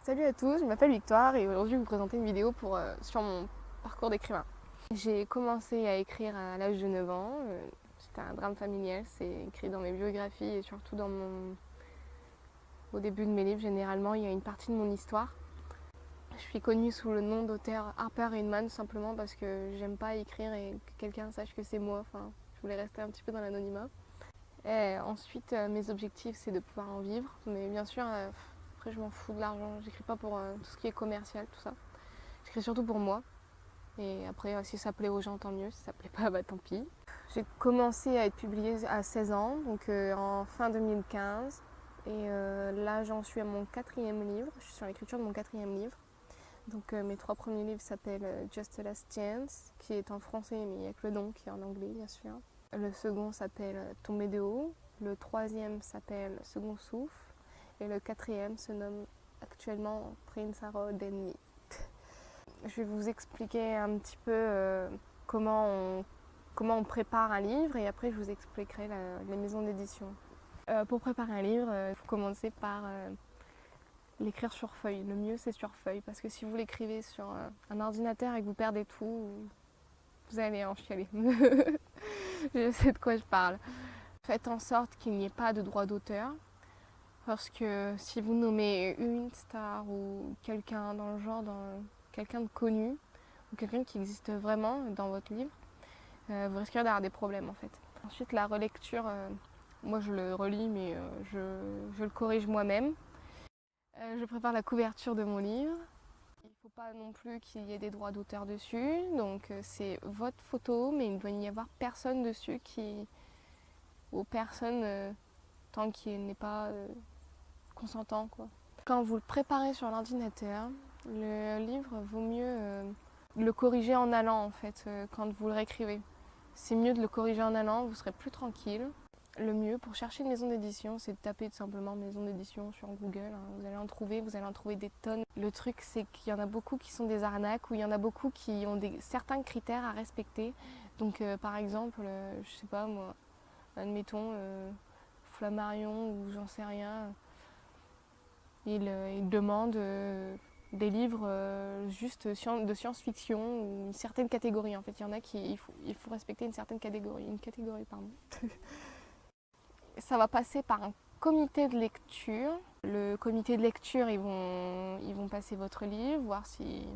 Salut à tous, je m'appelle Victoire et aujourd'hui je vais vous présenter une vidéo sur mon parcours d'écrivain. J'ai commencé à écrire à l'âge de 9 ans, c'était un drame familial, c'est écrit dans mes biographies et surtout au début de mes livres. Généralement il y a une partie de mon histoire. Je suis connue sous le nom d'auteur Harper Hinman simplement parce que j'aime pas écrire et que quelqu'un sache que c'est moi, enfin je voulais rester un petit peu dans l'anonymat. Et ensuite mes objectifs c'est de pouvoir en vivre, mais bien sûr après je m'en fous de l'argent, j'écris pas pour tout ce qui est commercial, tout ça. J'écris surtout pour moi. Et après, si ça plaît aux gens, tant mieux. Si ça plaît pas, bah tant pis. J'ai commencé à être publiée à 16 ans, donc en fin 2015. Et là, j'en suis à mon 4e livre. Je suis sur l'écriture de mon 4e livre. Donc mes 3 premiers livres s'appellent Just a Last Chance, qui est en français, mais il n'y a que le nom qui est en anglais, bien sûr. Le second s'appelle Tomber de haut. Le 3e s'appelle Second souffle. Et le 4e se nomme actuellement Prince Arrow d'Ennemi. Je vais vous expliquer un petit peu comment on prépare un livre et après je vous expliquerai les maisons d'édition. Pour préparer un livre, il faut commencer par l'écrire sur feuille. Le mieux c'est sur feuille parce que si vous l'écrivez sur un ordinateur et que vous perdez tout, vous allez en chialer. Je sais de quoi je parle. Faites en sorte qu'il n'y ait pas de droit d'auteur parce que si vous nommez une star ou quelqu'un dans le genre, quelqu'un de connu ou quelqu'un qui existe vraiment dans votre livre, vous risquez d'avoir des problèmes en fait. Ensuite la relecture, moi je le relis mais je le corrige moi-même. Je prépare la couverture de mon livre. Il ne faut pas non plus qu'il y ait des droits d'auteur dessus, donc c'est votre photo mais il ne doit y avoir personne dessus ou personne tant qu'il n'est pas consentant quoi. Quand vous le préparez sur l'ordinateur, le livre vaut mieux le corriger en allant en fait quand vous le réécrivez. C'est mieux de le corriger en allant, vous serez plus tranquille. Le mieux pour chercher une maison d'édition, c'est de taper tout simplement maison d'édition sur Google. Vous allez en trouver des tonnes. Le truc, c'est qu'il y en a beaucoup qui sont des arnaques ou il y en a beaucoup qui ont certains critères à respecter. Donc, par exemple, je sais pas moi, admettons Flammarion ou j'en sais rien, il demande des livres juste de science-fiction ou une certaine catégorie. En fait, il y en a il faut respecter une certaine catégorie, pardon. Ça va passer par un comité de lecture. Le comité de lecture, ils vont passer votre livre, voir s'il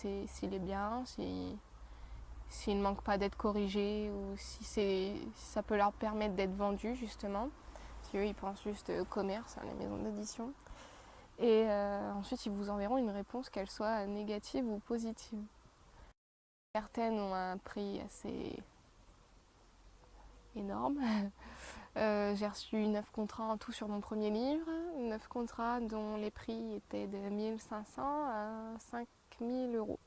est bien, s'il ne manque pas d'être corrigé ou si ça peut leur permettre d'être vendu justement. Parce qu'eux, ils pensent juste commerce, les maisons d'édition. Et ensuite, ils vous enverront une réponse, qu'elle soit négative ou positive. Certaines ont un prix assez énorme. J'ai reçu 9 contrats en tout sur mon premier livre. 9 contrats dont les prix étaient de 1 500 à 5 000 euros.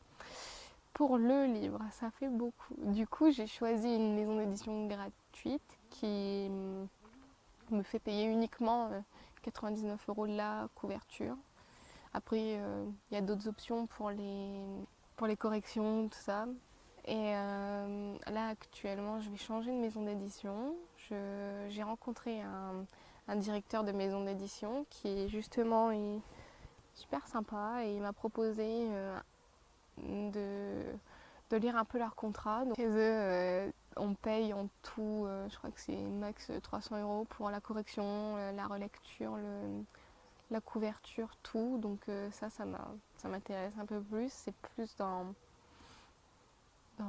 Pour le livre, ça fait beaucoup. Du coup, j'ai choisi une maison d'édition gratuite qui me fait payer uniquement 99 euros la couverture. Après, il y a d'autres options pour les corrections, tout ça. Et là, actuellement, je vais changer de maison d'édition. J'ai rencontré un directeur de maison d'édition qui, justement, est super sympa et il m'a proposé de lire un peu leur contrat. Donc, chez eux, on paye en tout, je crois que c'est max 300 euros pour la correction, la relecture, la couverture, tout. Donc ça m'intéresse un peu plus. C'est plus dans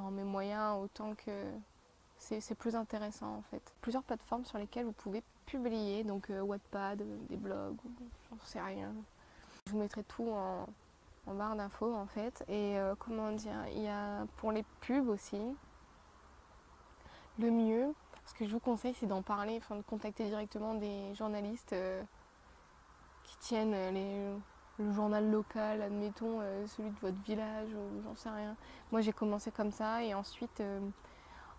mes moyens autant que c'est plus intéressant en fait. Plusieurs plateformes sur lesquelles vous pouvez publier, donc Wattpad, des blogs, j'en sais rien. Je vous mettrai tout en barre d'infos en fait. Et comment dire, il y a pour les pubs aussi, le mieux, ce que je vous conseille c'est d'en parler, enfin de contacter directement des journalistes qui tiennent le journal local, admettons celui de votre village ou j'en sais rien. Moi j'ai commencé comme ça et ensuite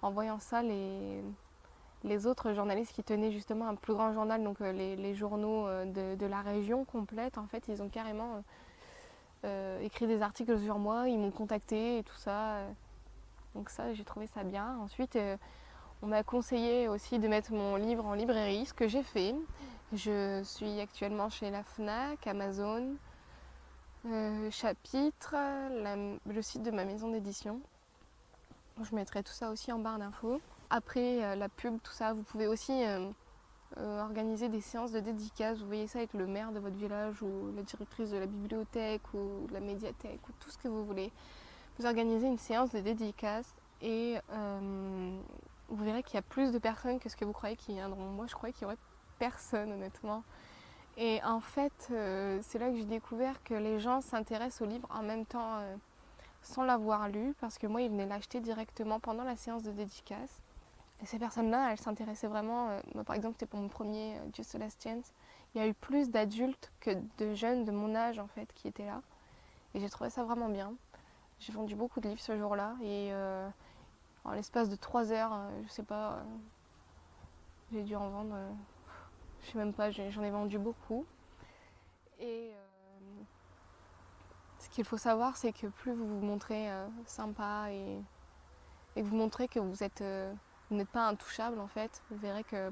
en voyant ça les autres journalistes qui tenaient justement un plus grand journal, donc les journaux de la région complète, en fait ils ont carrément écrit des articles sur moi, ils m'ont contacté et tout ça. Donc ça j'ai trouvé ça bien. Ensuite on m'a conseillé aussi de mettre mon livre en librairie, ce que j'ai fait. Je suis actuellement chez la Fnac, Amazon, chapitre, le site de ma maison d'édition. Je mettrai tout ça aussi en barre d'infos. Après la pub, tout ça, vous pouvez aussi organiser des séances de dédicaces. Vous voyez ça avec le maire de votre village ou la directrice de la bibliothèque ou de la médiathèque ou tout ce que vous voulez. Vous organisez une séance de dédicaces et vous verrez qu'il y a plus de personnes que ce que vous croyez qui viendront. Moi, je croyais qu'il n'y aurait personne, honnêtement. Et en fait, c'est là que j'ai découvert que les gens s'intéressent au livre en même temps sans l'avoir lu, parce que moi, ils venaient l'acheter directement pendant la séance de dédicace. Et ces personnes-là, elles s'intéressaient vraiment. Moi, par exemple, c'était pour mon premier Just a Last Chance. Il y a eu plus d'adultes que de jeunes de mon âge, en fait, qui étaient là. Et j'ai trouvé ça vraiment bien. J'ai vendu beaucoup de livres ce jour-là. Et en l'espace de 3 heures, je sais pas, j'ai dû en vendre, je sais même pas, j'en ai vendu beaucoup. Et ce qu'il faut savoir, c'est que plus vous vous montrez sympa et que vous montrez que vous n'êtes pas intouchable, en fait, vous verrez que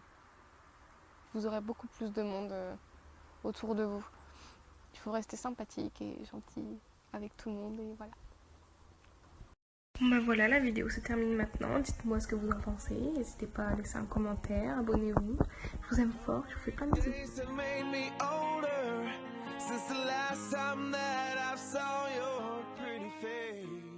vous aurez beaucoup plus de monde autour de vous. Il faut rester sympathique et gentil avec tout le monde et voilà. Ben voilà, la vidéo se termine maintenant. Dites-moi ce que vous en pensez. N'hésitez pas à laisser un commentaire, abonnez-vous. Je vous aime fort, je vous fais plein de bisous. Since the last time that I saw your pretty face.